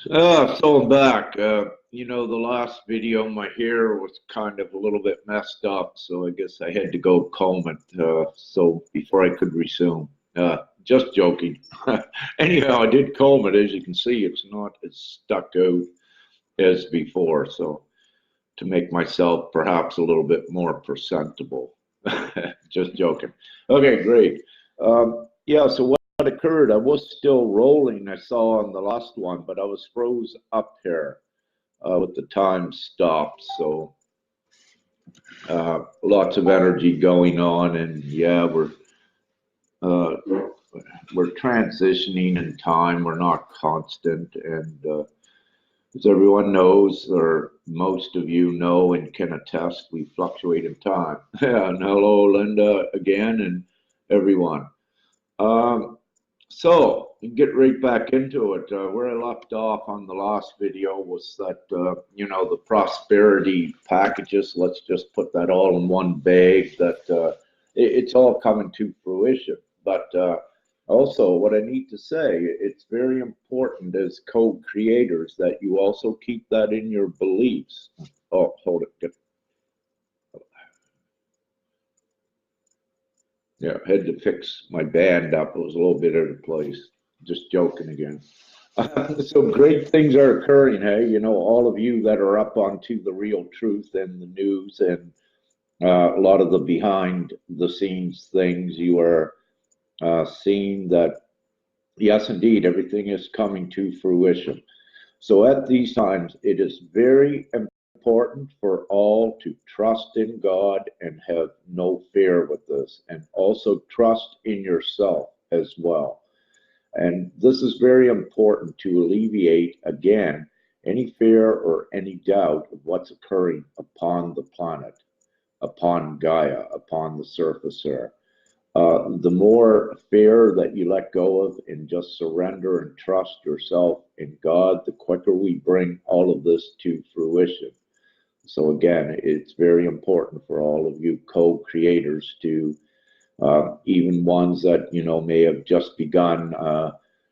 So I'm back. The last video, my hair was kind of a little bit messed up, so I guess I had to go comb it. So before I could resume, just joking. Anyhow, I did comb it. As you can see, it's not as stuck out as before. So to make myself perhaps a little bit more presentable. Just joking. Okay, great. Yeah. So what occurred? I was still rolling. I saw on the last one, but I was froze up here with the time stopped. So lots of energy going on, and yeah, uh, we're transitioning in time. We're not constant, and as everyone knows, or most of you know and can attest, we fluctuate in time. Yeah, and hello, Linda, again, and everyone. Um, So, get right back into it. Where I left off on the last video was that, the prosperity packages, let's just put that all in one bag, that it's all coming to fruition. But also, what I need to say, it's very important as co-creators that you also keep that in your beliefs. Oh, hold it. Yeah, had to fix my band up. It was a little bit out of place. Just joking again. So great things are occurring, hey? All of you that are up onto the real truth and the news and a lot of the behind the scenes things, you are seeing that, yes, indeed, everything is coming to fruition. So at these times, it is very important for all to trust in God and have no fear with this, and also trust in yourself as well. And this is very important to alleviate, again, any fear or any doubt of what's occurring upon the planet, upon Gaia, upon the surface here. The more fear that you let go of and just surrender and trust yourself in God, the quicker we bring all of this to fruition. So, again, it's very important for all of you co creators to, even ones that, may have just begun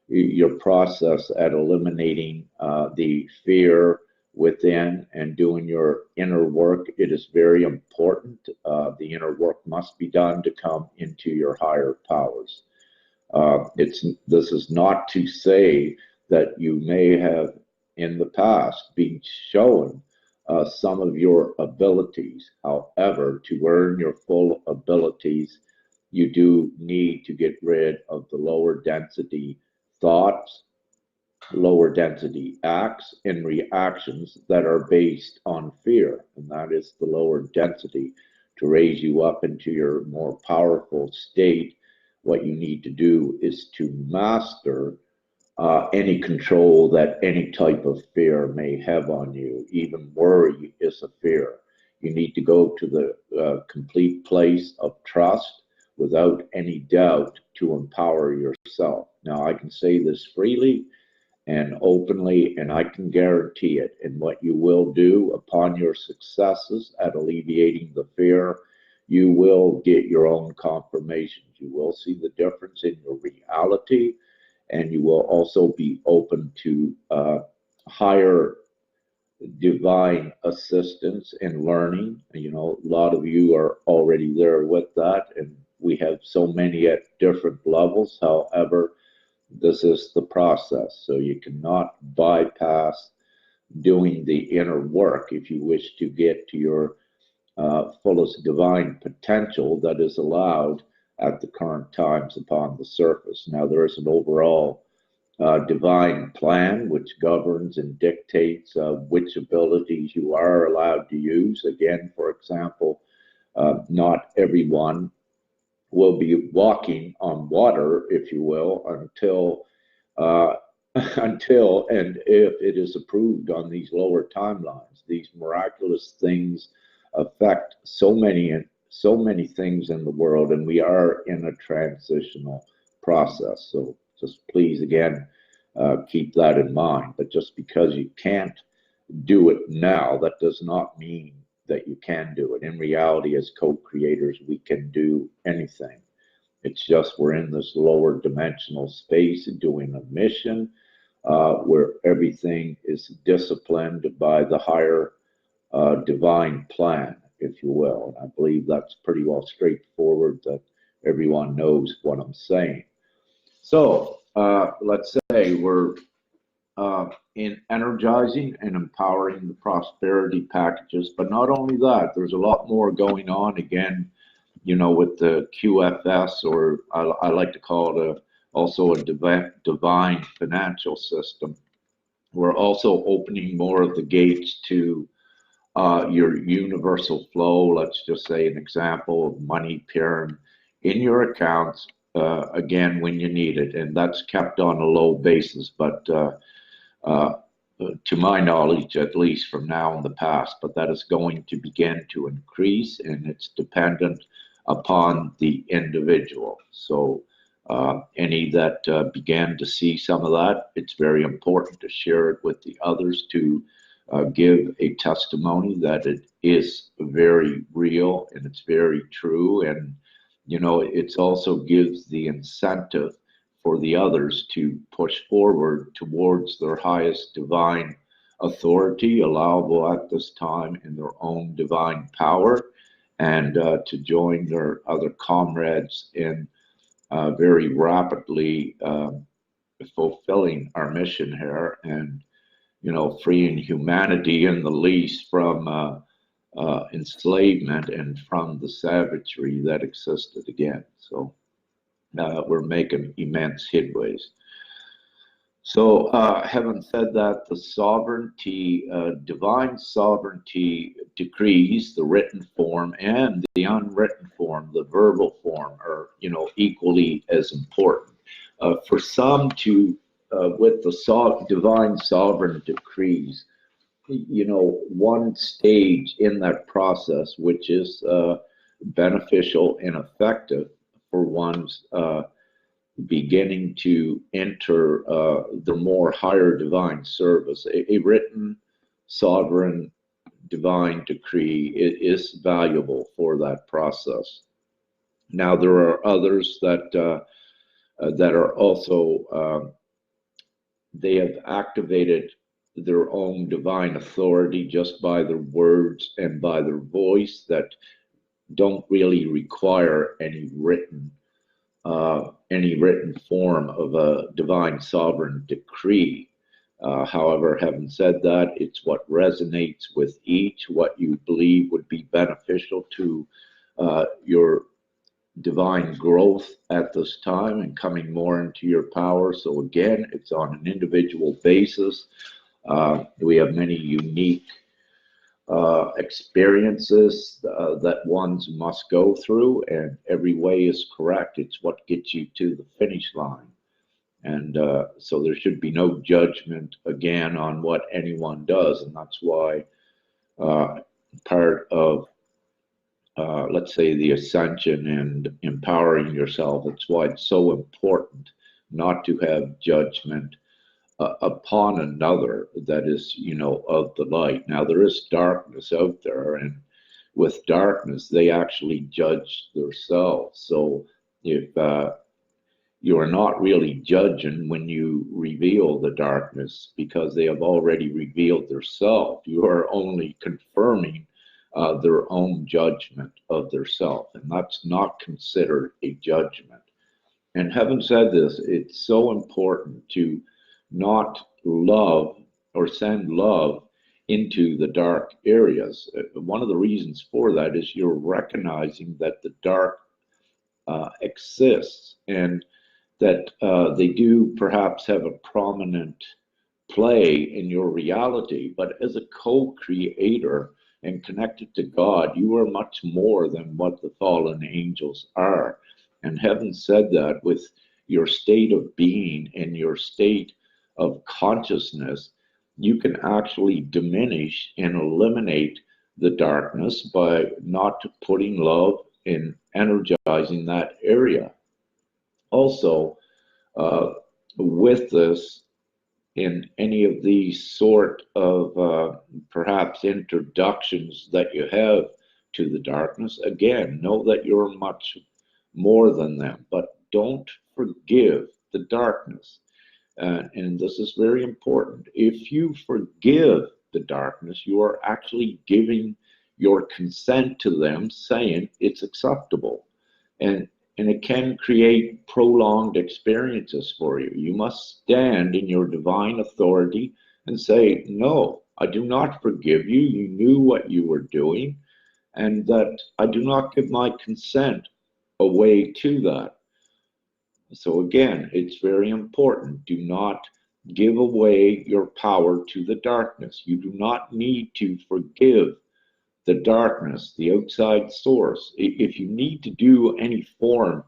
your process at eliminating the fear within and doing your inner work. It is very important. The inner work must be done to come into your higher powers. This is not to say that you may have in the past been shown some of your abilities. However, to earn your full abilities, you do need to get rid of the lower density thoughts, lower density acts, and reactions that are based on fear. And that is the lower density. To raise you up into your more powerful state, what you need to do is to master any control that any type of fear may have on you. Even worry is a fear. You need to go to the complete place of trust without any doubt to empower yourself. Now, I can say this freely and openly, and I can guarantee it. And what you will do upon your successes at alleviating the fear, you will get your own confirmations. You will see the difference in your reality, and you will also be open to higher divine assistance and learning. A lot of you are already there with that, and we have so many at different levels. However, this is the process, so you cannot bypass doing the inner work if you wish to get to your fullest divine potential that is allowed at the current times upon the surface. Now, there is an overall divine plan which governs and dictates which abilities you are allowed to use. Again, for example, not everyone will be walking on water, if you will, until uh, until and if it is approved on these lower timelines. These miraculous things affect so many things in the world, and we are in a transitional process. So just please, again, keep that in mind. But just because you can't do it now, that does not mean that you can do it. In reality, as co-creators, we can do anything. It's just we're in this lower dimensional space doing a mission. where everything is disciplined by the higher divine plan, if you will. And I believe that's pretty well straightforward, that everyone knows what I'm saying. So let's say we're in energizing and empowering the prosperity packages, but not only that, there's a lot more going on again, with the QFS, or I like to call it also a divine financial system. We're also opening more of the gates to your universal flow. Let's just say an example of money appearing in your accounts again when you need it, and that's kept on a low basis, but to my knowledge, at least from now in the past, but that is going to begin to increase, and it's dependent upon the individual. So any that began to see some of that, it's very important to share it with the others, to give a testimony that it is very real and it's very true. And, it also gives the incentive for the others to push forward towards their highest divine authority, allowable at this time in their own divine power, and to join their other comrades in very rapidly fulfilling our mission here, and freeing humanity in the least from enslavement and from the savagery that existed again. So we're making immense headways. So having said that, the sovereignty, divine sovereignty decrees, the written form and the unwritten form, the verbal form, are equally as important. For some to, with the divine sovereign decrees, one stage in that process, which is beneficial and effective for one's beginning to enter the more higher divine service. A written sovereign divine decree is valuable for that process. Now, there are others that are also, they have activated their own divine authority just by their words and by their voice, that don't really require any written form of a divine sovereign decree. However, having said that, it's what resonates with each, what you believe would be beneficial to your divine growth at this time and coming more into your power. So again, it's on an individual basis. We have many unique experiences that ones must go through, and every way is correct. It's what gets you to the finish line. And so there should be no judgment again on what anyone does. And that's why part of let's say the ascension and empowering yourself, it's why it's so important not to have judgment upon another that is, of the light. Now, there is darkness out there, and with darkness, they actually judge themselves. So if you are not really judging when you reveal the darkness, because they have already revealed themselves, you are only confirming their own judgment of theirself, and that's not considered a judgment. And having said this, it's so important to not love or send love into the dark areas. One of the reasons for that is you're recognizing that the dark exists, and that they do perhaps have a prominent play in your reality, but as a co-creator and connected to God, you are much more than what the fallen angels are. And having said that, with your state of being and your state of consciousness, you can actually diminish and eliminate the darkness by not putting love in energizing that area. Also, with this, in any of these sort of perhaps introductions that you have to the darkness, again, know that you're much more than them, but don't forgive the darkness. And this is very important. If you forgive the darkness, you are actually giving your consent to them, saying it's acceptable. And and it can create prolonged experiences for you. You must stand in your divine authority and say, no, I do not forgive you. You knew what you were doing, and that I do not give my consent away to that. So again, it's very important. Do not give away your power to the darkness. You do not need to forgive the darkness, the outside source. If you need to do any form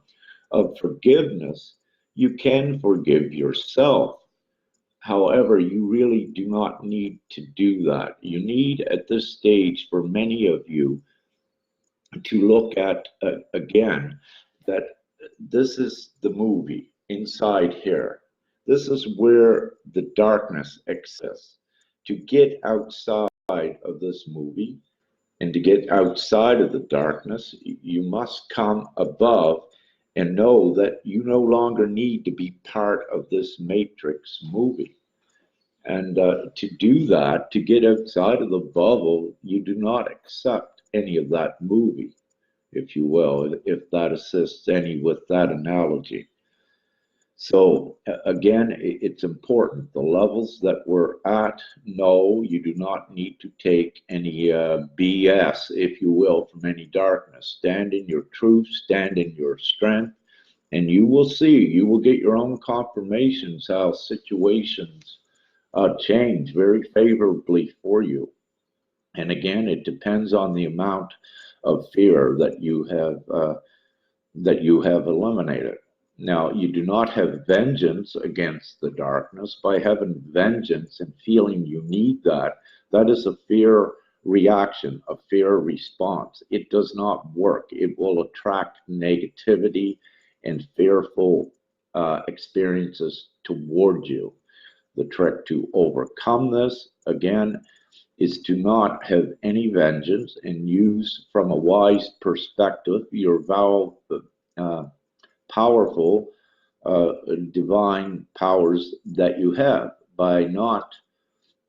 of forgiveness, you can forgive yourself. However, you really do not need to do that. You need, at this stage, for many of you, to look at, again, that this is the movie inside here. This is where the darkness exists. To get outside of this movie and to get outside of the darkness, you must come above and know that you no longer need to be part of this matrix movie. And to do that, to get outside of the bubble, you do not accept any of that movie, if you will, if that assists any with that analogy. So again, it's important. The levels that we're at, no, you do not need to take any BS, if you will, from any darkness. Stand in your truth, stand in your strength, and you will see, you will get your own confirmations how situations change very favorably for you. And again, it depends on the amount of fear that you have eliminated. Now, you do not have vengeance against the darkness. By having vengeance and feeling you need that, that is a fear reaction, a fear response. It does not work. It will attract negativity and fearful experiences toward you. The trick to overcome this, again, is to not have any vengeance and use, from a wise perspective, your powerful divine powers that you have by not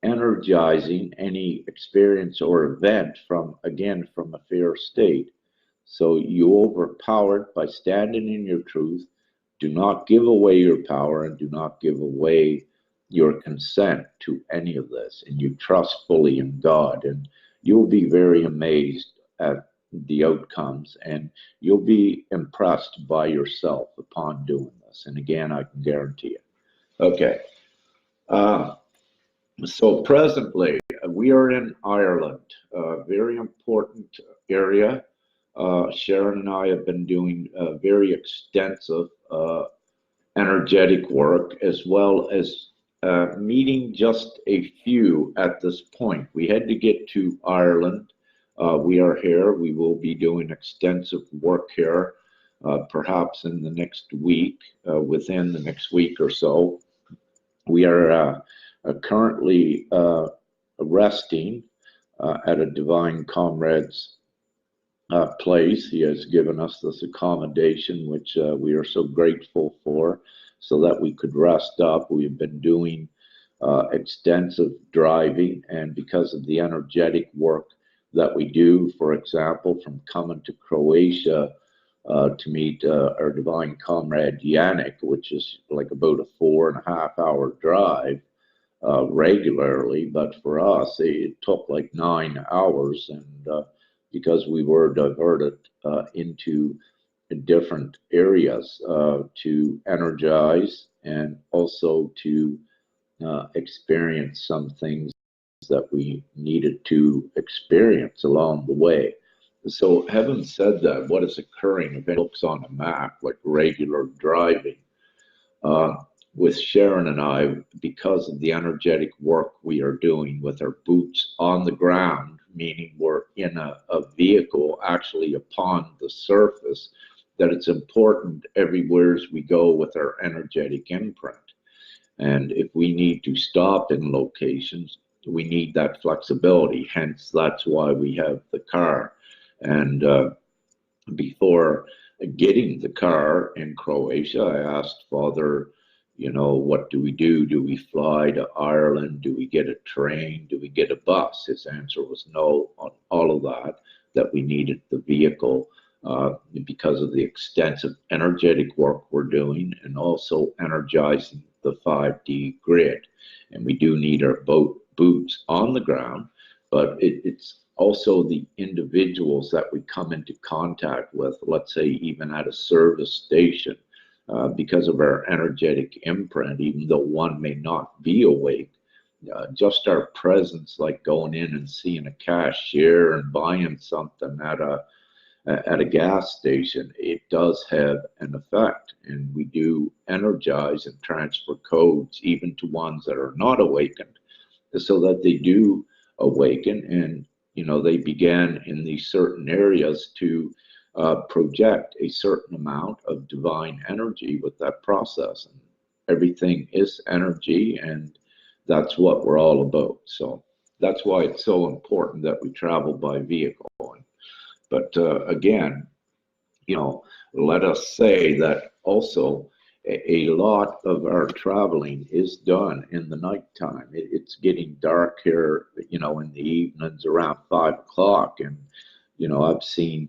energizing any experience or event from, again, from a fear state. So you overpower it by standing in your truth. Do not give away your power and do not give away your consent to any of this. And you trust fully in God, and you'll be very amazed at the outcomes, and you'll be impressed by yourself upon doing this. And again, I can guarantee it. Okay. So presently, we are in Ireland, a very important area. Sharon and I have been doing very extensive energetic work, as well as meeting just a few at this point. We had to get to Ireland. We are here. We will be doing extensive work here, perhaps in the next week, within the next week or so. We are currently resting at a Divine Comrade's place. He has given us this accommodation, which we are so grateful for, so that we could rest up. We've been doing extensive driving, and because of the energetic work that we do, for example, from coming to Croatia to meet our Divine Comrade Yannick, which is like about a 4.5 hour drive regularly, but for us it took like 9 hours, and because we were diverted into different areas to energize and also to experience some things that we needed to experience along the way. So having said that, what is occurring, if it looks on a map like regular driving, with Sharon and I, because of the energetic work we are doing with our boots on the ground, meaning we're in a vehicle actually upon the surface, that it's important everywhere as we go with our energetic imprint. And if we need to stop in locations, we need that flexibility. Hence, that's why we have the car. And before getting the car in Croatia, I asked Father You know, what do we do? Do we fly to Ireland? Do we get a train? Do we get a bus? His answer was no on all of that, that we needed the vehicle because of the extensive energetic work we're doing and also energizing the 5D grid. And we do need our boots on the ground, but it's also the individuals that we come into contact with, let's say even at a service station, because of our energetic imprint, even though one may not be awake, just our presence, like going in and seeing a cashier and buying something at a gas station, it does have an effect. And we do energize and transfer codes even to ones that are not awakened, so that they do awaken, and you know, they began in these certain areas to project a certain amount of divine energy with that process. And everything is energy, and that's what we're all about. So that's why it's so important that we travel by vehicle. But again, you know, let us say that also a lot of our traveling is done in the nighttime. It's getting dark here, you know, in the evenings around 5 o'clock. And, you know, I've seen,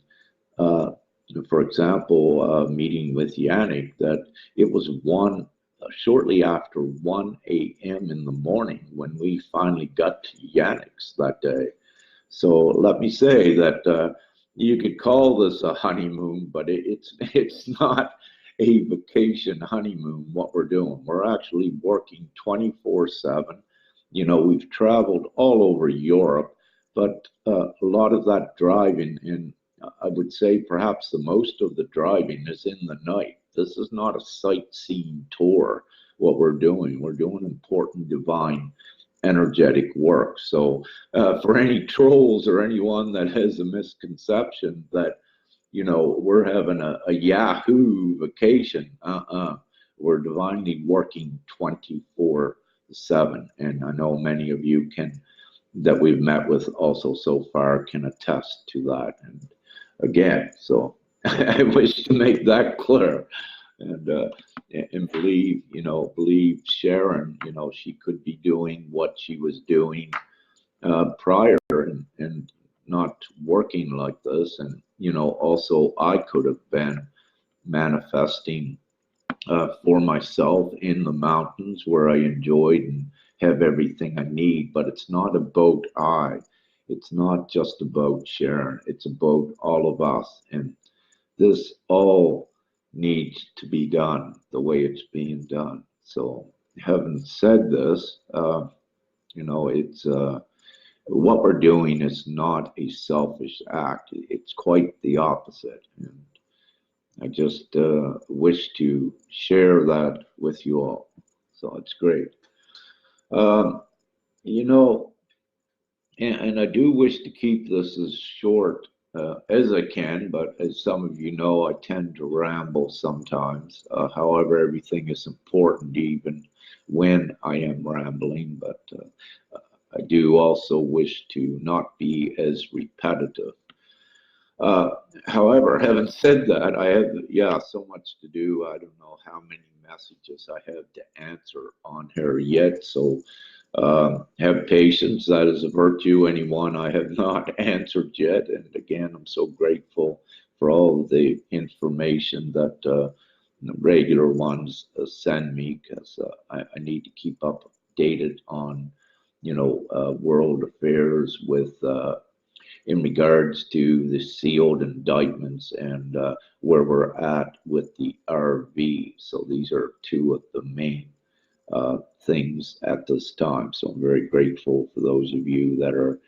for example, meeting with Yannick, that it was shortly after 1 a.m. in the morning when we finally got to Yannick's that day. So let me say that you could call this a honeymoon, but it's not a vacation honeymoon. What we're doing, we're actually working 24/7. You know, we've traveled all over Europe, but a lot of that driving, and I would say perhaps the most of the driving, is in the night. This is not a sightseeing tour. What we're doing important divine energetic work. So for any trolls or anyone that has a misconception that, you know, we're having a Yahoo vacation, we're divinely working 24/7. And I know many of you that we've met with also so far can attest to that. And again, so I wish to make that clear. And believe Sharon, you know, she could be doing what she was doing prior, and not working like this. And, you know, also I could have been manifesting for myself in the mountains where I enjoyed and have everything I need. But it's not about it's not just about Sharon, it's about all of us. And this all needs to be done the way it's being done. So having said this, you know, it's what we're doing is not a selfish act. It's quite the opposite. And I just wish to share that with you all. So it's great. You know, and I do wish to keep this as short as I can, but as some of you know, I tend to ramble sometimes. However, everything is important, even when I am rambling. But I do also wish to not be as repetitive. However, having said that, I have, so much to do. I don't know how many messages I have to answer on here yet. So have patience. That is a virtue. Anyone I have not answered yet. And again, I'm so grateful for all the information that the regular ones send me, because I need to keep updated on, you know, world affairs with in regards to the sealed indictments and where we're at with the RV. So these are two of the main things at this time. So I'm very grateful for those of you that are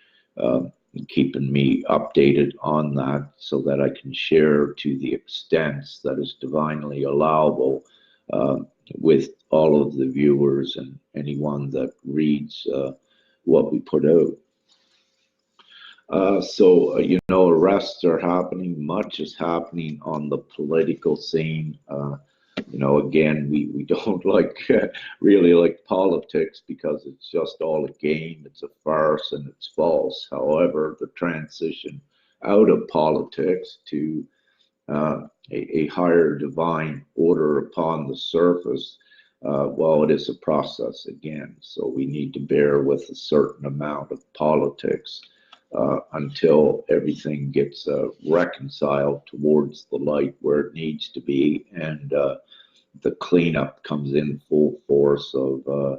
keeping me updated on that, so that I can share to the extent that is divinely allowable with all of the viewers and anyone that reads what we put out. So, you know, arrests are happening. Much is happening on the political scene. You know, again, we don't really like politics, because it's just all a game. It's a farce and it's false. However, the transition out of politics to a higher divine order upon the surface Well, it is a process again, so we need to bear with a certain amount of politics until everything gets reconciled towards the light where it needs to be, and the cleanup comes in full force of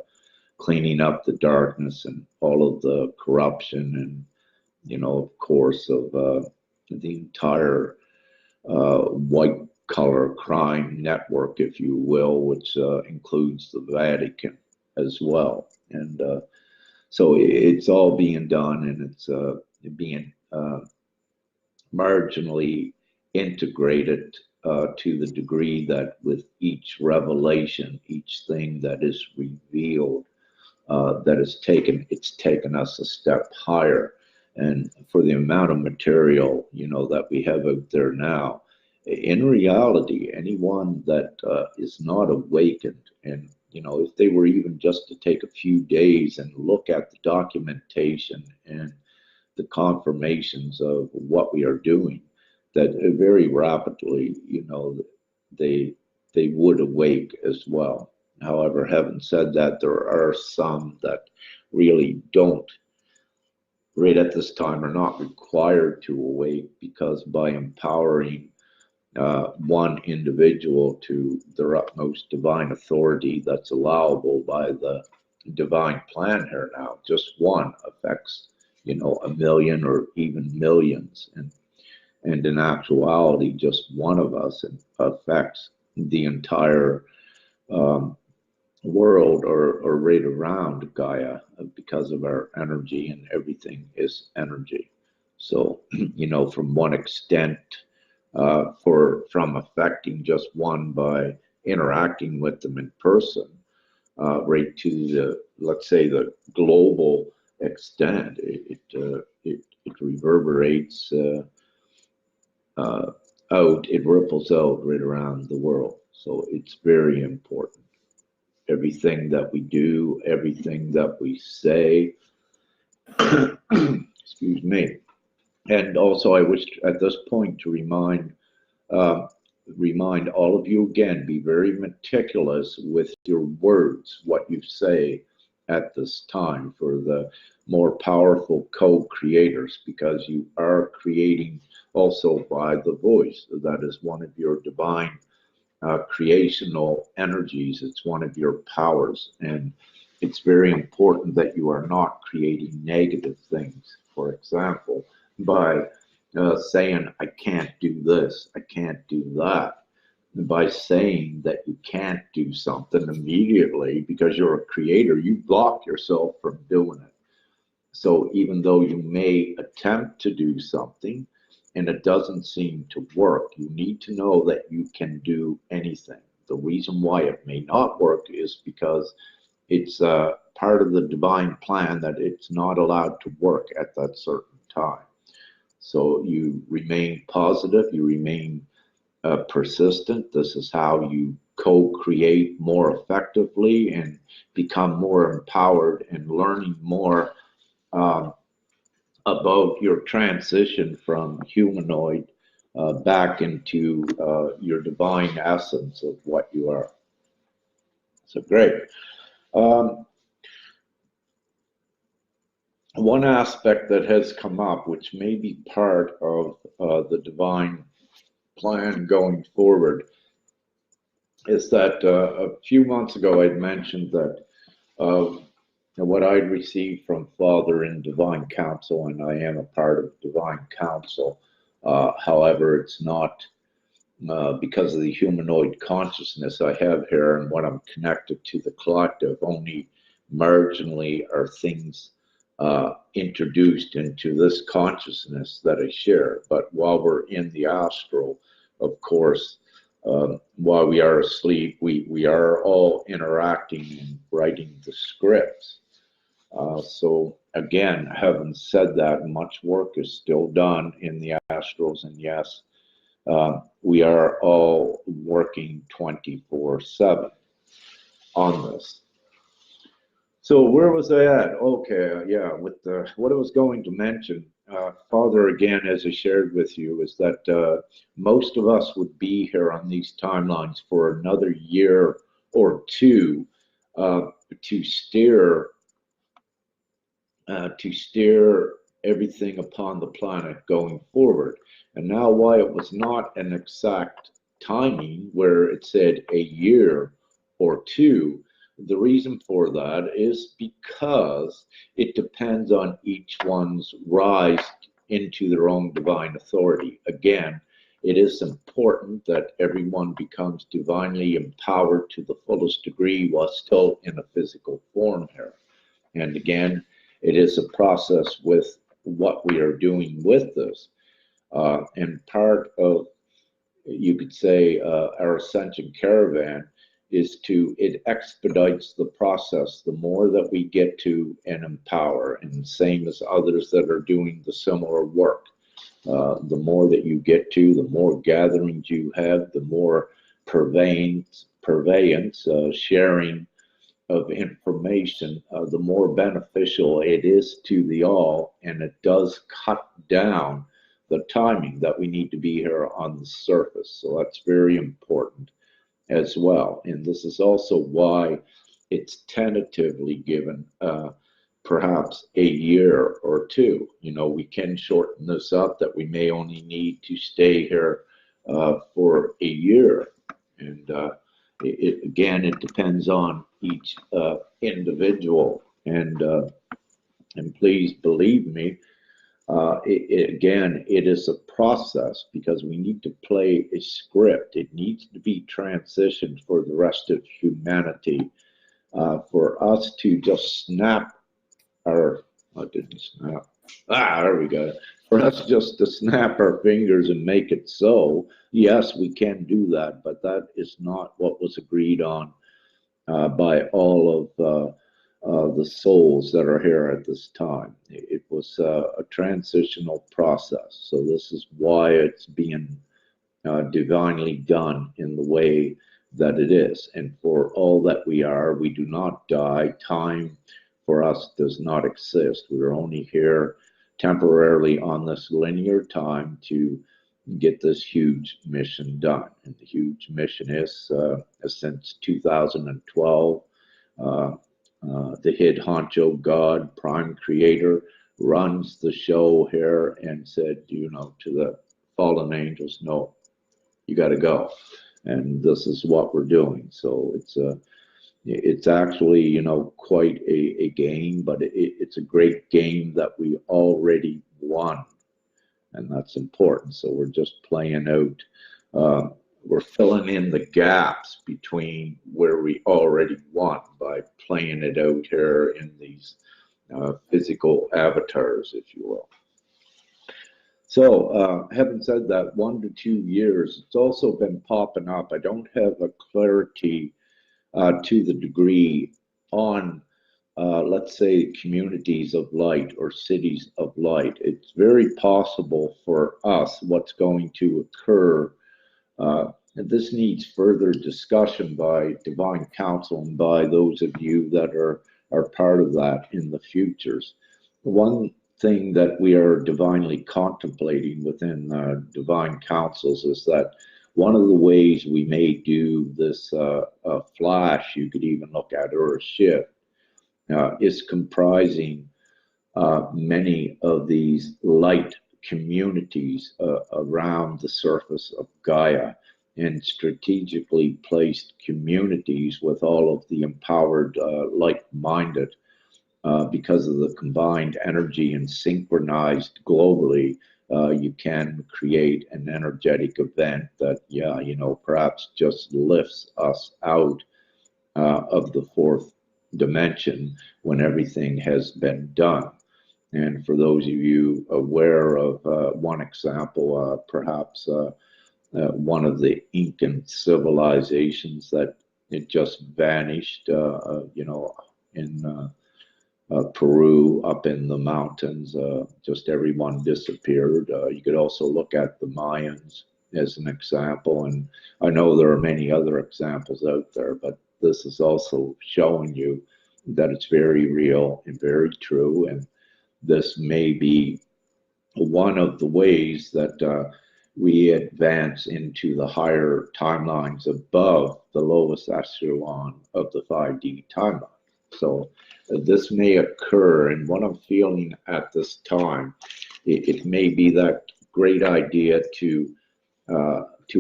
cleaning up the darkness and all of the corruption, and of course, of the entire white collar crime network, if you will, which includes the Vatican as well. And so it's all being done, and it's being marginally integrated to the degree that with each revelation, each thing that is revealed, that it's taken us a step higher. And for the amount of material, that we have out there now, in reality, anyone that is not awakened, and if they were even just to take a few days and look at the documentation and the confirmations of what we are doing, that very rapidly, they would awake as well. However, having said that, there are some that really don't, right at this time, are not required to awake, because by empowering one individual to their utmost divine authority that's allowable by the divine plan here now, just one affects, a million or even millions. And in actuality, just one of us affects the entire world, or right around Gaia, because of our energy, and everything is energy. So, from one extent, from affecting just one by interacting with them in person, right to the, let's say, the global extent, it reverberates out, it ripples out right around the world. So it's very important. Everything that we do, everything that we say, excuse me. And also, I wish at this point to remind all of you again, be very meticulous with your words, what you say at this time, for the more powerful co-creators, because you are creating also by the voice. That is one of your divine creational energies. It's one of your powers, and it's very important that you are not creating negative things. For example, by saying, I can't do this, I can't do that. And by saying that you can't do something immediately because you're a creator, you block yourself from doing it. So even though you may attempt to do something and it doesn't seem to work, you need to know that you can do anything. The reason why it may not work is because it's part of the divine plan that it's not allowed to work at that certain time. So you remain positive, you remain persistent. This is how you co-create more effectively and become more empowered, and learning more about your transition from humanoid back into your divine essence of what you are. So great. One aspect that has come up, which may be part of the divine plan going forward, is that a few months ago I'd mentioned that what I'd received from Father in Divine Council, and I am a part of Divine Council. However, it's not because of the humanoid consciousness I have here and what I'm connected to the collective. Only marginally are things introduced into this consciousness that I share. But while we're in the astral, of course, while we are asleep, we are all interacting and writing the scripts. So again, having said that, much work is still done in the astrals, and yes, we are all working 24/7 on this. So where was I at? Okay, yeah, with what I was going to mention, Father, again, as I shared with you, is that most of us would be here on these timelines for another year or two to steer everything upon the planet going forward. And now, why it was not an exact timing where it said a year or two, the reason for that is because it depends on each one's rise into their own divine authority. Again, it is important that everyone becomes divinely empowered to the fullest degree while still in a physical form here. And again, it is a process with what we are doing with this. And part of, you could say, our Ascension Caravan is it expedites the process the more that we get to and empower, and same as others that are doing the similar work. The more that you get to, the more gatherings you have, the more purveyance, sharing of information, the more beneficial it is to the all, and it does cut down the timing that we need to be here on the surface. So that's very important as well. And this is also why it's tentatively given perhaps a year or two. You know, we can shorten this up that we may only need to stay here for a year. And again, it depends on each individual. And please believe me, again, it is a process because we need to play a script. It needs to be transitioned for the rest of humanity. For us to just snap our, I didn't snap. There we go. For us just to snap our fingers and make it so, yes, we can do that, but that is not what was agreed on by all of the souls that are here at this time. It was a transitional process. So this is why it's being divinely done in the way that it is. And for all that we are, we do not die. Time for us does not exist. We're only here temporarily on this linear time to get this huge mission done. And the huge mission is, since 2012, the head honcho God, prime creator, runs the show here and said, you know, to the fallen angels, no, you got to go. And this is what we're doing. So it's actually, you know, quite a game, but it's a great game that we already won. And that's important. So we're just playing out, we're filling in the gaps between where we already won by playing it out here in these physical avatars, if you will. So having said that, 1 to 2 years, it's also been popping up. I don't have a clarity to the degree on, let's say, communities of light or cities of light. It's very possible for us what's going to occur. And this needs further discussion by Divine Council and by those of you that are part of that in the futures. One thing that we are divinely contemplating within Divine Councils is that one of the ways we may do this flash, you could even look at, or a shift, is comprising many of these light communities around the surface of Gaia, and strategically placed communities with all of the empowered, like-minded, because of the combined energy and synchronized globally. You can create an energetic event that, yeah, you know, perhaps just lifts us out of the fourth dimension when everything has been done. And for those of you aware of one example, perhaps one of the Incan civilizations that it just vanished, you know, in Peru, up in the mountains, just everyone disappeared. You could also look at the Mayans as an example, and I know there are many other examples out there, but this is also showing you that it's very real and very true, and this may be one of the ways that we advance into the higher timelines above the lowest echelon of the 5D timeline. So this may occur, and what I'm feeling at this time, it may be that great idea to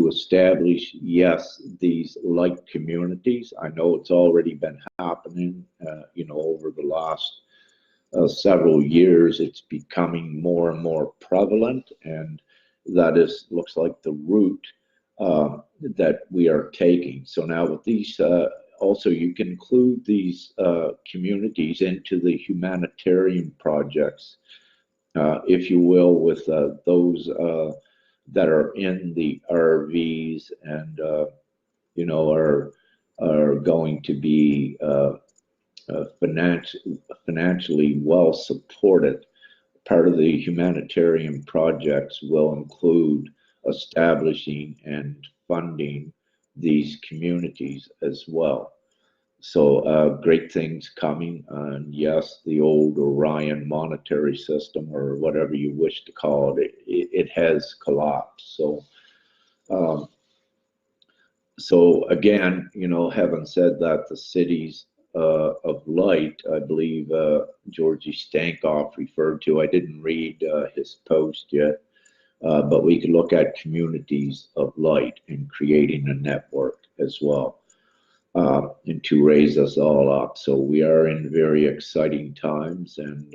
establish, yes, these light communities. I know it's already been happening, over the last several years. It's becoming more and more prevalent, and that is looks like the route that we are taking. So now with these, also you can include these communities into the humanitarian projects, if you will, with those that are in the RVs and are going to be financially well supported. Part of the humanitarian projects will include establishing and funding these communities as well. So great things coming. And yes, the old Orion monetary system, or whatever you wish to call it, it has collapsed. Um, so again, having said that, the cities of light, I believe Georgie Stankoff referred to. I didn't read his post yet, but we could look at communities of light and creating a network as well, and to raise us all up. So we are in very exciting times, and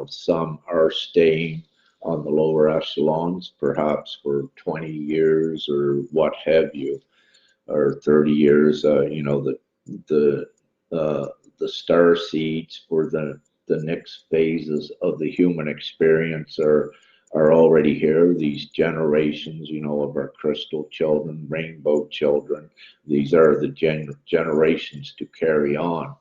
some are staying on the lower echelons, perhaps for 20 years or what have you, or 30 years. The the star seeds for the next phases of the human experience are already here. These generations, of our crystal children, rainbow children. These are the generations to carry on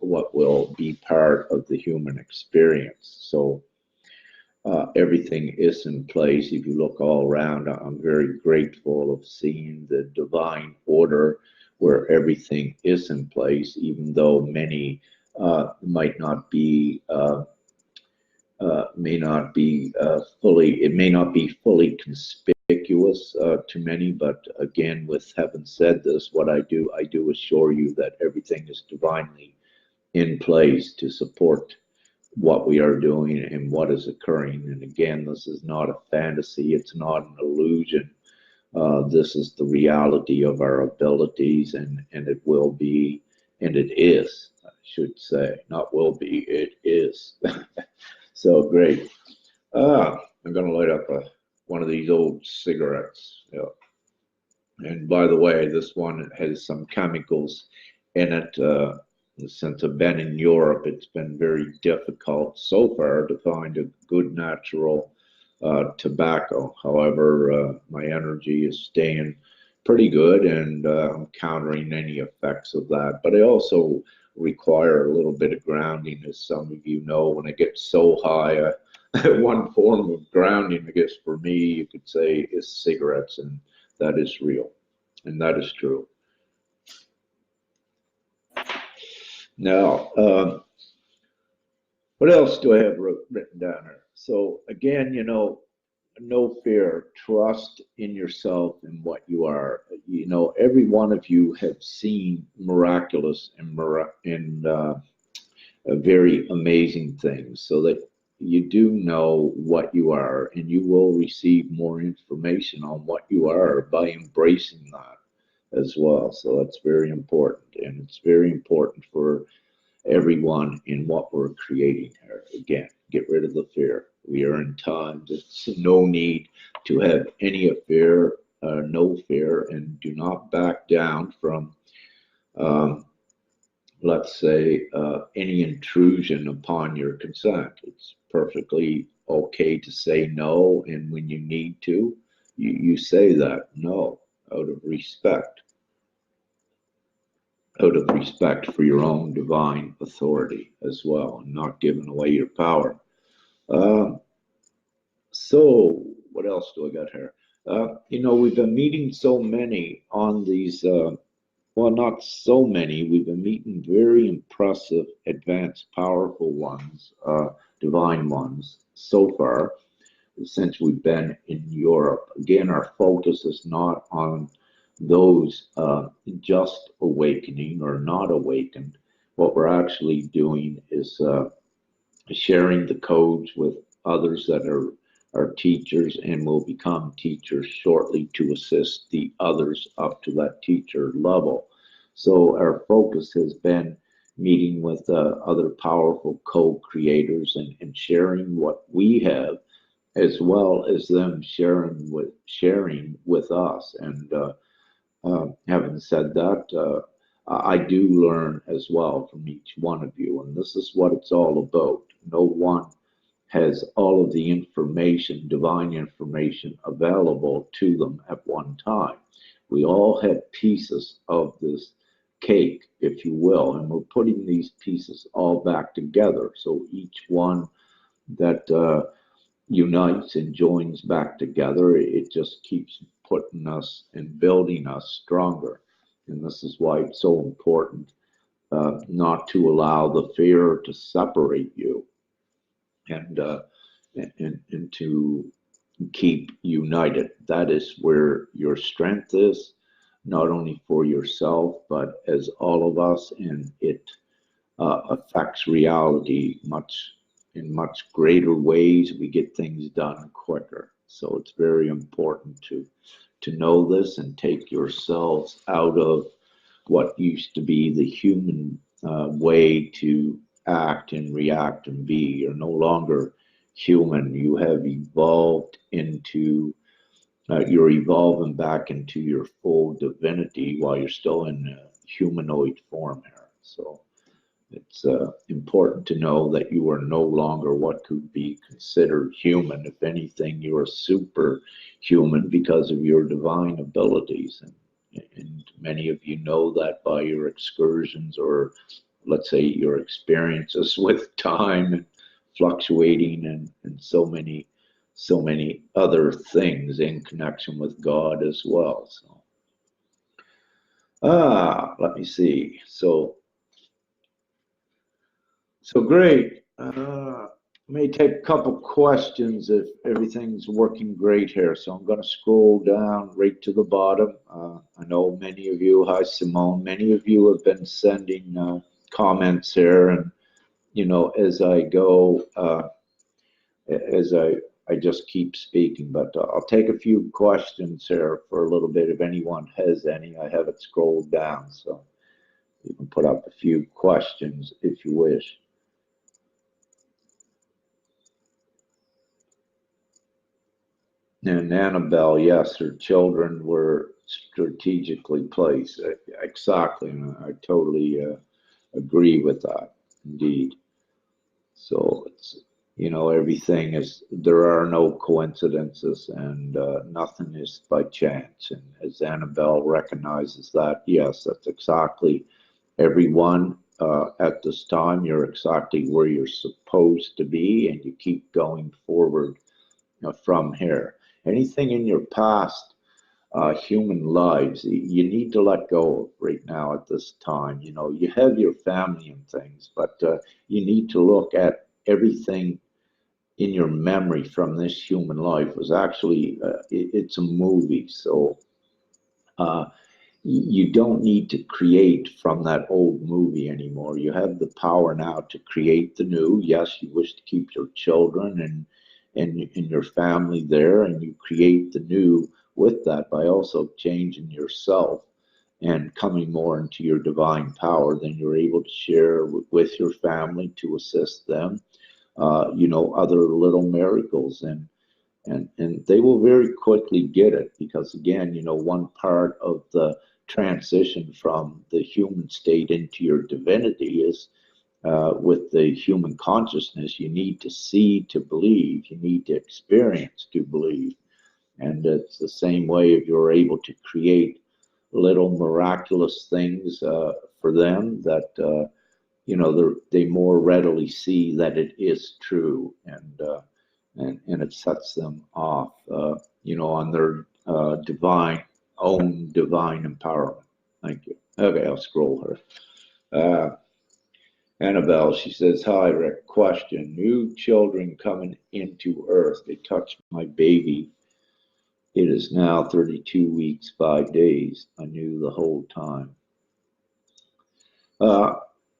what will be part of the human experience. So everything is in place. If you look all around, I'm very grateful of seeing the divine order where everything is in place, even though many might not be may not be fully, it may not be fully conspicuous to many. But again, with having said this, what I do assure you that everything is divinely in place to support what we are doing and what is occurring. And again, this is not a fantasy, it's not an illusion. This is the reality of our abilities, and it will be, and it is, I should say, not will be, it is. So great. I'm going to light up one of these old cigarettes. Yeah. And by the way, this one has some chemicals in it. Since I've been in Europe, it's been very difficult so far to find a good natural tobacco. However, my energy is staying pretty good, and I'm countering any effects of that. But I also require a little bit of grounding, as some of you know. When I get so high, one form of grounding, I guess, for me, you could say, is cigarettes, and that is real, and that is true. Now, what else do I have written down here? So again, no fear, trust in yourself and what you are. Every one of you have seen miraculous and very amazing things, so that you do know what you are, and you will receive more information on what you are by embracing that as well. So that's very important, and it's very important for everyone in what we're creating here. Again, get rid of the fear. We are in times. It's no need to have any fear, no fear, and do not back down from, let's say, any intrusion upon your consent. It's perfectly okay to say no, and when you need to, you say that no, out of respect. Out of respect for your own divine authority as well, and not giving away your power. So what else do I got here? We've been meeting so many on these, well, not so many, we've been meeting very impressive, advanced, powerful ones, divine ones so far. since we've been in Europe. Again, our focus is not on those just awakening or not awakened. What we're actually doing is sharing the codes with others that are teachers and will become teachers shortly to assist the others up to that teacher level. So our focus has been meeting with other powerful co-creators and sharing what we have, as well as them sharing with us. And having said that, I do learn as well from each one of you, and this is what it's all about. No one has all of the information, divine information, available to them at one time. We all have pieces of this cake, if you will, and we're putting these pieces all back together. So each one that unites and joins back together, it just keeps putting us and building us stronger. And this is why it's so important not to allow the fear to separate you, and and to keep united. That is where your strength is, not only for yourself, but as all of us, and it affects reality in much greater ways. We get things done quicker. So it's very important to know this and take yourselves out of what used to be the human way to act and react and be. You're no longer human. You have evolved into, you're evolving back into your full divinity while you're still in humanoid form here. So it's important to know that you are no longer what could be considered human. If anything, you are superhuman because of your divine abilities. And many of you know that by your excursions, or let's say your experiences with time and fluctuating, and so many other things in connection with God as well. So let me see. So great. May take a couple questions if everything's working great here. So I'm going to scroll down right to the bottom. I know many of you, hi Simone, many of you have been sending comments here, and as I go, as I just keep speaking, but I'll take a few questions here for a little bit if anyone has any. I have it scrolled down, so you can put up a few questions if you wish. And Annabelle, yes, her children were strategically placed. Exactly, and I totally agree with that, indeed. So it's, everything is, there are no coincidences, and nothing is by chance. And as Annabelle recognizes that, yes, that's exactly everyone at this time. You're exactly where you're supposed to be, and you keep going forward from here. Anything in your past human lives, you need to let go of right now at this time. You have your family and things, but you need to look at everything in your memory from this human life was actually, it's a movie. So uh, you don't need to create from that old movie anymore. You have the power now to create the new. Yes, you wish to keep your children and your family there, and you create the new with that by also changing yourself and coming more into your divine power. Then you're able to share with your family to assist them, other little miracles, and they will very quickly get it, because again, one part of the transition from the human state into your divinity is with the human consciousness. You need to see to believe, you need to experience to believe. And it's the same way if you're able to create little miraculous things for them, that they more readily see that it is true, and it sets them off, on their own divine empowerment. Thank you. Okay, I'll scroll her. Annabelle, she says, hi, Rick. Question. New children coming into Earth. They touch my baby. It is now 32 weeks, 5 days. I knew the whole time. Uh,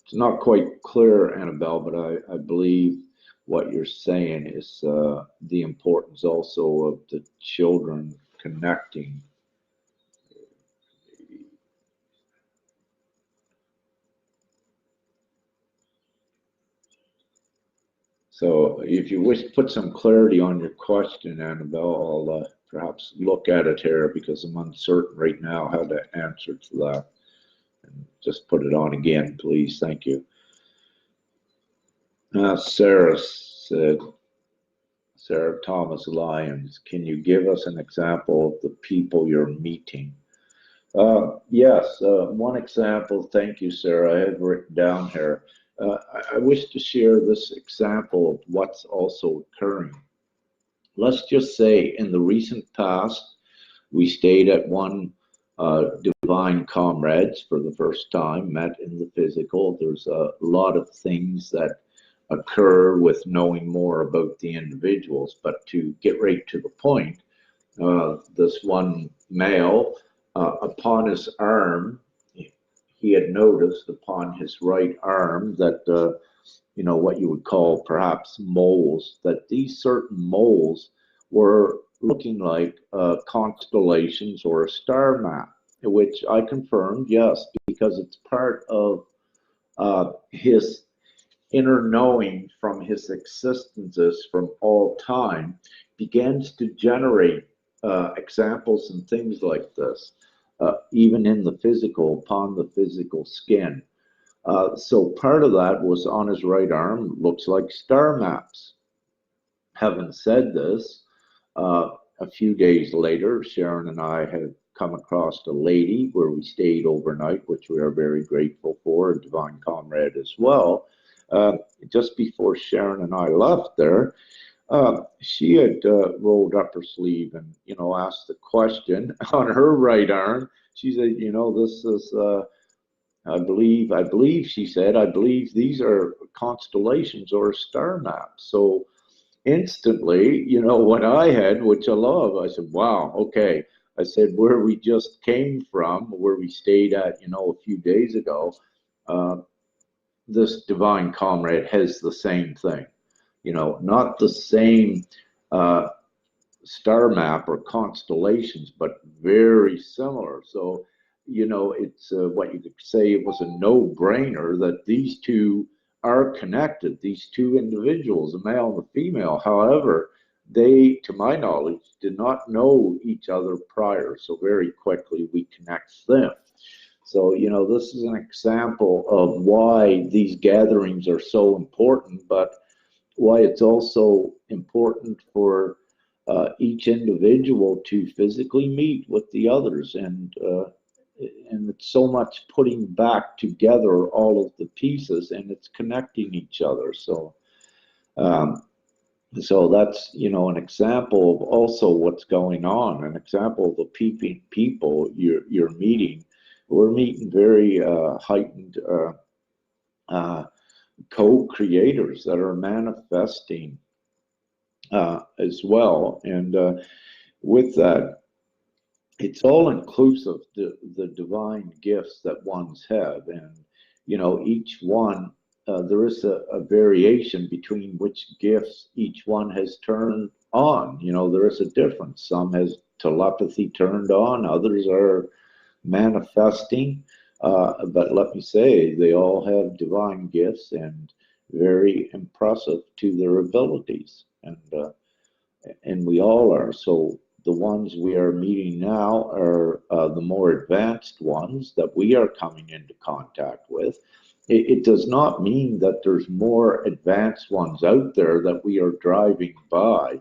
it's not quite clear, Annabelle, but I believe what you're saying is the importance also of the children connecting. So if you wish to put some clarity on your question, Annabelle, I'll perhaps look at it here because I'm uncertain right now how to answer to that. And just put it on again, please. Thank you. Sarah said, Sarah Thomas Lyons, can you give us an example of the people you're meeting? Yes, one example. Thank you, Sarah. I have written down here. I wish to share this example of what's also occurring. Let's just say in the recent past, we stayed at one Divine Comrades for the first time, met in the physical. There's a lot of things that occur with knowing more about the individuals, but to get right to the point, this one male, upon his arm, he had noticed upon his right arm that, what you would call perhaps moles, that these certain moles were looking like constellations or a star map, which I confirmed, yes, because it's part of his inner knowing from his existences from all time, begins to generate examples and things like this, even in the physical, upon the physical skin. So part of that was on his right arm, looks like star maps. Having said this, a few days later, Sharon and I had come across a lady where we stayed overnight, which we are very grateful for, a Divine Comrade as well. Just before Sharon and I left there, she had rolled up her sleeve and, asked the question on her right arm. She said, this is, I believe, she said, I believe these are constellations or star maps. So instantly, what I had, which I love, I said, wow, okay. I said, where we just came from, where we stayed at, a few days ago, this Divine Comrade has the same thing, not the same star map or constellations, but very similar. So, it's what you could say it was a no-brainer that these two are connected, these two individuals, a male and a female. However, they, to my knowledge, did not know each other prior. So very quickly we connect them. So, this is an example of why these gatherings are so important, but why it's also important for each individual to physically meet with the others, and it's so much putting back together all of the pieces, and it's connecting each other. So so that's an example of also what's going on, an example of the people you're meeting. We're meeting very heightened co-creators that are manifesting as well, and with that, it's all inclusive, the divine gifts that ones have, and each one, there is a variation between which gifts each one has turned on. There is a difference. Some has telepathy turned on, others are manifesting, but let me say, they all have divine gifts and very impressive to their abilities, and we all are. So the ones we are meeting now are the more advanced ones that we are coming into contact with. It does not mean that there's more advanced ones out there that we are driving by.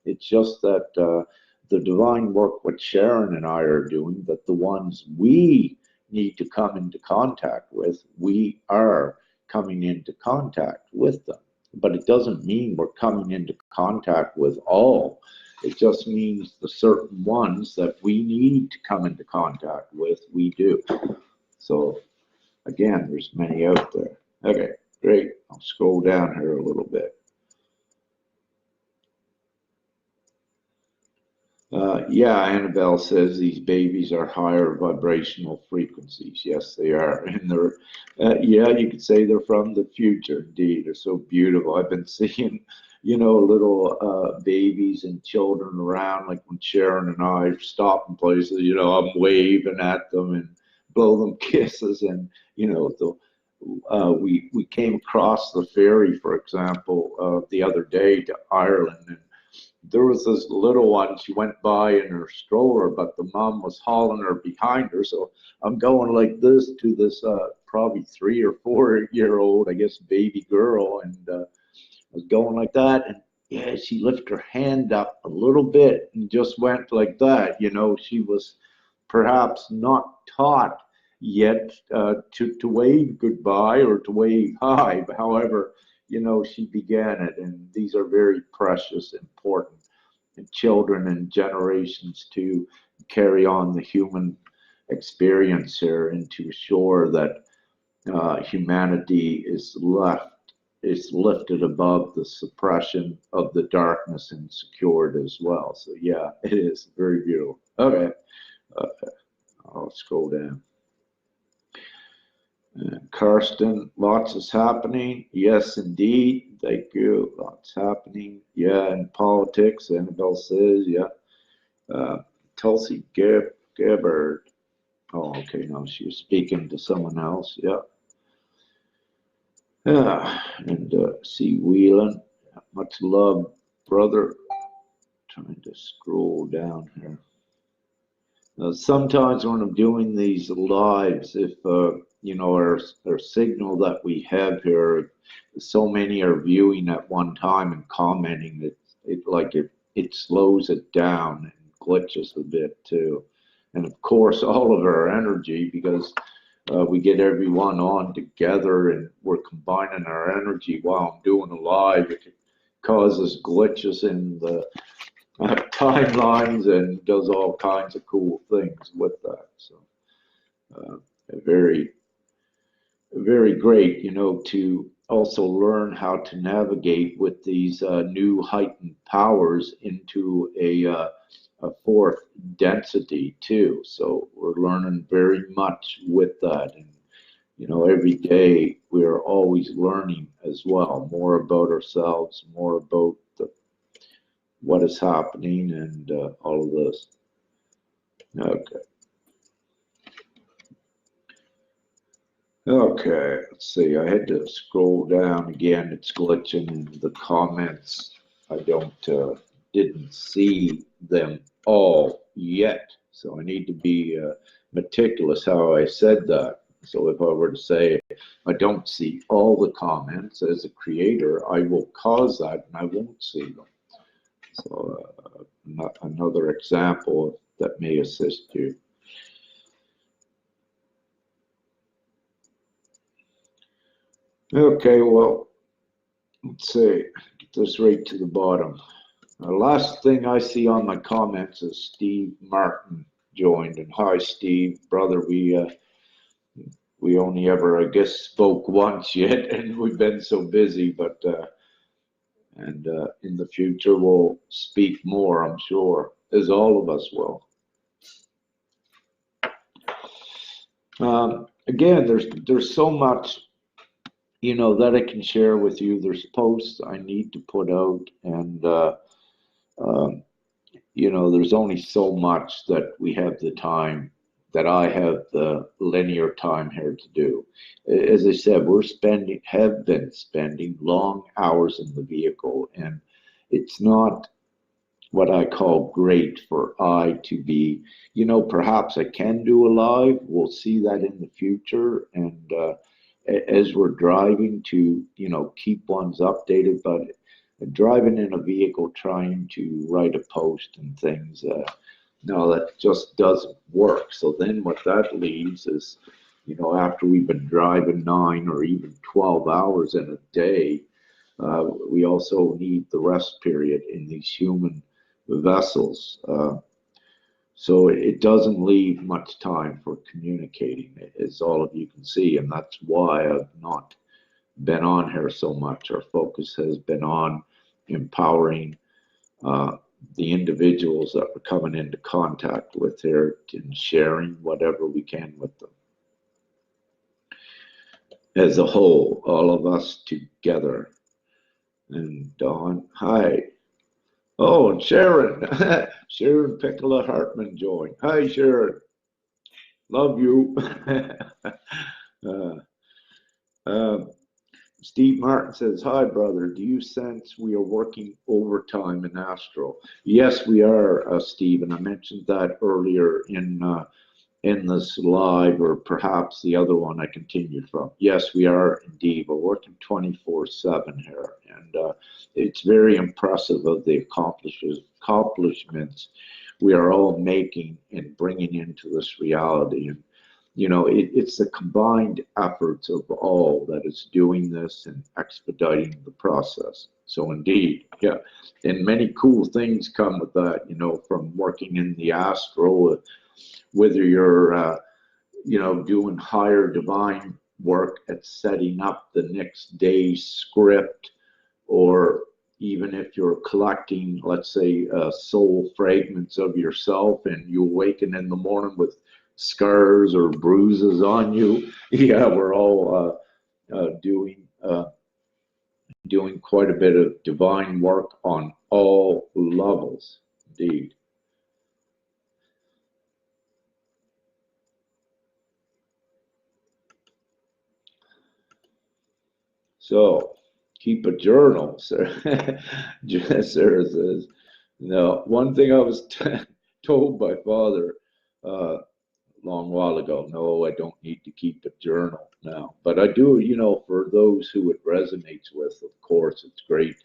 It's just that the divine work what Sharon and I are doing, that the ones we need to come into contact with, we are coming into contact with them. But it doesn't mean we're coming into contact with all. It just means the certain ones that we need to come into contact with, we do. So again, there's many out there. Okay, Great. I'll scroll down here a little bit. Yeah, Annabelle says these babies are higher vibrational frequencies. Yes, they are. And they're, yeah, you could say they're from the future. Indeed, they're so beautiful. I've been seeing, little babies and children around, like when Sharon and I stop in places, I'm waving at them and blow them kisses. And, we came across the ferry, for example, the other day to Ireland. And there was this little one, she went by in her stroller, but the mom was hauling her behind her. So I'm going like this to this probably 3 or 4 year old, I guess, baby girl. And I was going like that. And yeah, she lifted her hand up a little bit and just went like that. She was perhaps not taught yet to wave goodbye or to wave hi. But however, she began it, and these are very precious, important children and generations to carry on the human experience here and to assure that humanity is lifted above the suppression of the darkness and secured as well. So yeah, it is very beautiful. Okay, I'll scroll down. Karsten, lots is happening. Yes, indeed. Thank you. Lots happening. Yeah, in politics, Annabelle says, yeah. Tulsi Gabbard. Oh, okay. No, she was speaking to someone else. Yeah. Yeah. And C. Whelan. Much love, brother. Trying to scroll down here. Sometimes when I'm doing these lives, if our signal that we have here, so many are viewing at one time and commenting, it slows it down and glitches a bit too. And of course, all of our energy, because we get everyone on together and we're combining our energy while I'm doing a live, it causes glitches in the timelines and does all kinds of cool things with that. So very, very great, to also learn how to navigate with these new heightened powers into a fourth density too. So we're learning very much with that. And, every day we're always learning as well, more about ourselves, more about what is happening and all of this. Okay. Okay, let's see. I had to scroll down again. It's glitching in the comments. I didn't see them all yet. So I need to be meticulous how I said that. So if I were to say I don't see all the comments as a creator, I will cause that and I won't see them. So another example that may assist you. Okay, well, let's see, get this right to the bottom. The last thing I see on my comments is Steve Martin joined. And hi, Steve, brother, we only ever, I guess, spoke once yet, and we've been so busy, but and in the future we'll speak more, I'm sure, as all of us will. Again, there's so much that I can share with you. There's posts I need to put out, and there's only so much that we have the time, that I have the linear time here to do. As I said, have been spending long hours in the vehicle, and it's not what I call great for I to be, perhaps I can do a live. We'll see that in the future. And as we're driving to, keep ones updated, but driving in a vehicle trying to write a post and things, no, that just doesn't work. So then what that leaves is, after we've been driving 9 or even 12 hours in a day, we also need the rest period in these human vessels. So it doesn't leave much time for communicating, as all of you can see, and that's why I've not been on here so much. Our focus has been on empowering the individuals that we're coming into contact with here and sharing whatever we can with them. As a whole, all of us together. And Dawn, hi. Oh, and Sharon. Sharon Piccola Hartman joined. Hi, Sharon. Love you. Steve Martin says, hi, brother. Do you sense we are working overtime in Astro? Yes, we are, Steve. And I mentioned that earlier in this live, or perhaps the other one I continued from. Yes, we are indeed. We're working 24/7 here. And it's very impressive of the accomplishments we are all making and bringing into this reality. And you know, it's the combined efforts of all that is doing this and expediting the process. So indeed, yeah, and many cool things come with that, you know, from working in the astro, whether you're, you know, doing higher divine work at setting up the next day's script, or even if you're collecting, let's say, soul fragments of yourself and you awaken in the morning with scars or bruises on you. Yeah, we're all doing quite a bit of divine work on all levels, indeed. So keep a journal, sir. Sarah says, no, one thing I was told by Father long while ago, no, I don't need to keep a journal now, but I do, you know, for those who it resonates with, of course, it's great,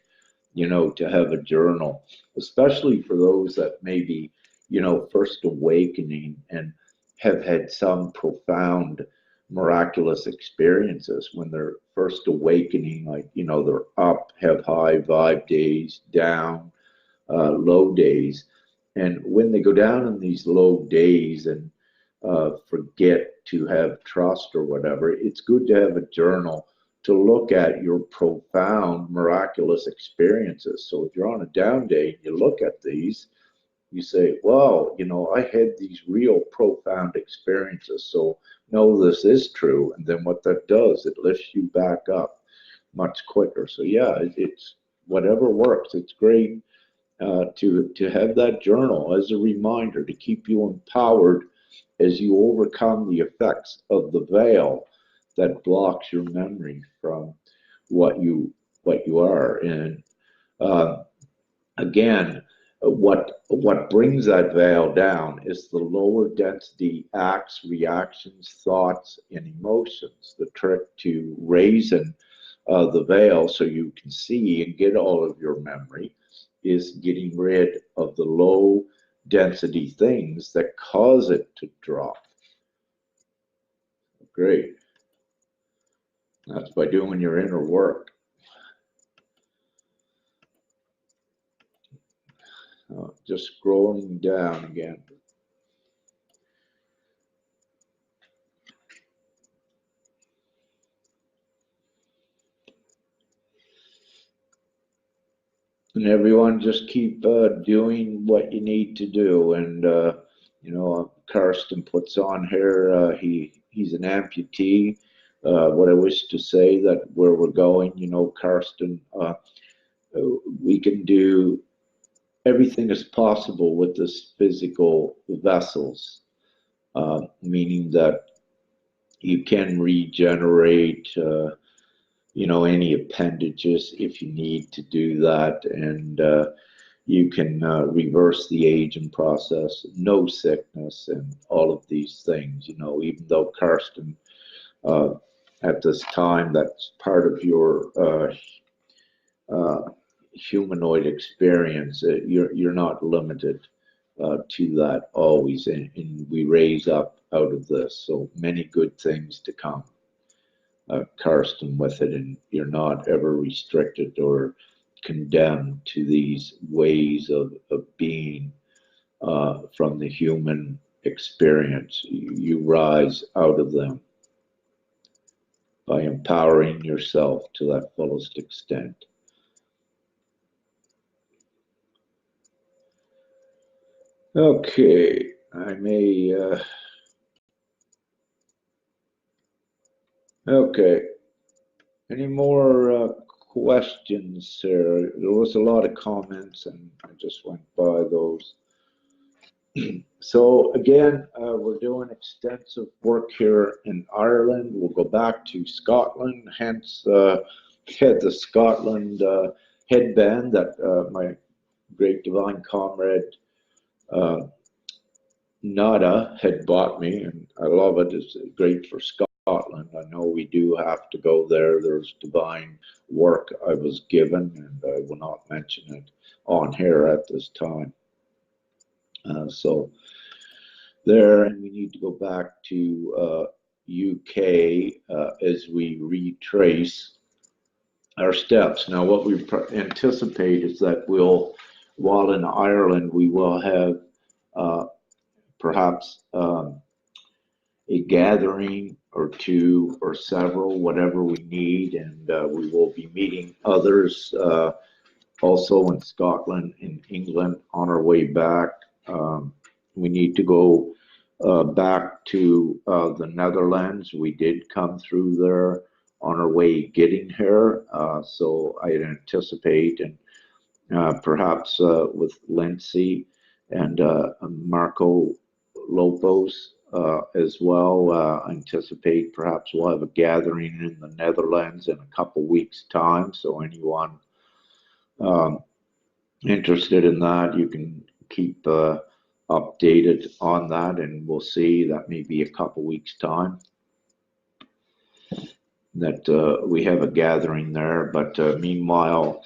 you know, to have a journal, especially for those that maybe, you know, first awakening and have had some profound miraculous experiences when they're first awakening, like, you know, they're up, have high vibe days, down, low days. And when they go down in these low days and forget to have trust or whatever, it's good to have a journal to look at your profound miraculous experiences. So if you're on a down day, you look at these, you say, wow, you know, I had these real profound experiences. So no, this is true. And then what that does, it lifts you back up much quicker. So yeah, it's whatever works. It's great to have that journal as a reminder to keep you empowered as you overcome the effects of the veil that blocks your memory from what you are. And uh, again, what brings that veil down is the lower density acts, reactions, thoughts, and emotions. The trick to raising the veil so you can see and get all of your memory is getting rid of the low density things that cause it to drop. Great. That's by doing your inner work. Just scrolling down again. And everyone just keep doing what you need to do. And, you know, Karsten puts on here, he's an amputee. What I wish to say that where we're going, you know, Karsten, we can do everything is possible with this physical vessels, meaning that you can regenerate, you know, any appendages if you need to do that, and you can reverse the aging process, no sickness, and all of these things. You know, even though Karsten, uh, at this time, that's part of your humanoid experience. You're not limited to that always, and we raise up out of this. So many good things to come, Karsten, with it, and you're not ever restricted or condemned to these ways of being from the human experience. You rise out of them. by empowering yourself to that fullest extent. Okay, I may, okay, any more questions, Sarah? There was a lot of comments and I just went by those. So again, we're doing extensive work here in Ireland. We'll go back to Scotland, hence had the Scotland headband that my great divine comrade Nada had bought me, and I love it. It's great for Scotland. I know we do have to go there. There's divine work I was given, and I will not mention it on here at this time. So there, and we need to go back to UK as we retrace our steps. Now, what we anticipate is that while in Ireland, we will have perhaps a gathering or two or several, whatever we need, and we will be meeting others also in Scotland, in England, on our way back. We need to go back to the Netherlands. We did come through there on our way getting here, so I anticipate, and perhaps with Lindsay and Marco Lopez as well. I anticipate perhaps we'll have a gathering in the Netherlands in a couple weeks' time. So anyone interested in that, you can keep updated on that, and we'll see. That may be a couple weeks' time that we have a gathering there. But meanwhile,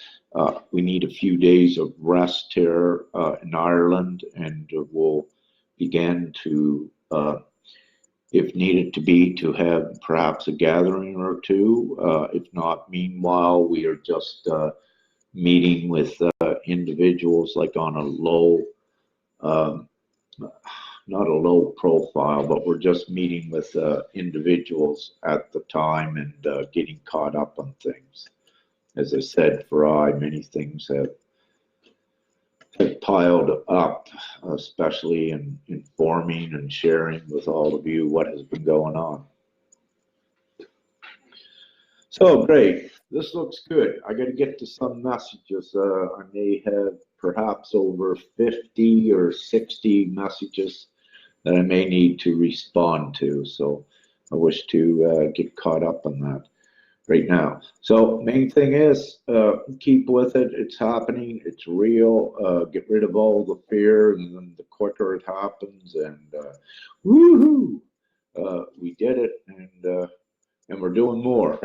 we need a few days of rest here in Ireland, and we'll begin to, if needed to be, to have perhaps a gathering or two. If not, meanwhile, we are just meeting with individuals like on a low, not a low profile, but we're just meeting with individuals at the time and getting caught up on things. As I said, for I, many things have piled up, especially in informing and sharing with all of you what has been going on. So great, this looks good. I got to get to some messages. I may have perhaps over 50 or 60 messages that I may need to respond to. So I wish to get caught up on that right now. So main thing is keep with it. It's happening. It's real. Get rid of all the fear, and then the quicker it happens. And woohoo! We did it, and we're doing more.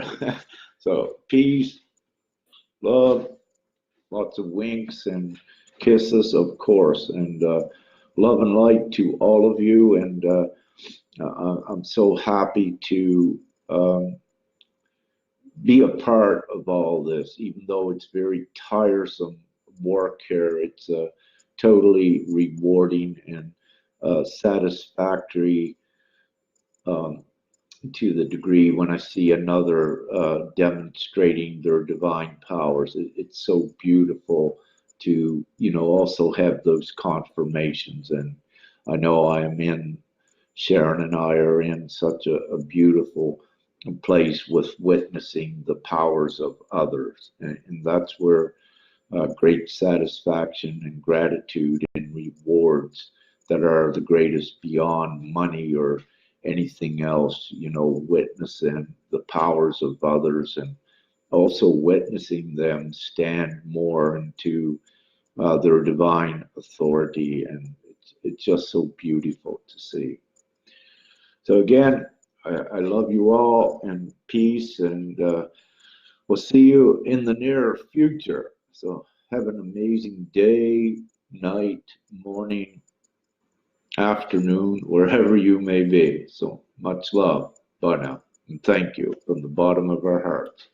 So peace, love, lots of winks and kisses, of course, and love and light to all of you. And I'm so happy to be a part of all this, even though it's very tiresome work here. It's totally rewarding and satisfactory to the degree when I see another demonstrating their divine powers. It's so beautiful to, also have those confirmations. And I know Sharon and I are in such a beautiful place with witnessing the powers of others. And that's where great satisfaction and gratitude and rewards that are the greatest beyond money or anything else, witnessing the powers of others and also witnessing them stand more into their divine authority. And it's just so beautiful to see. So again, I love you all, and peace, and we'll see you in the near future. So have an amazing day, night, morning, afternoon, wherever you may be. So much love. Bye now. And thank you from the bottom of our hearts.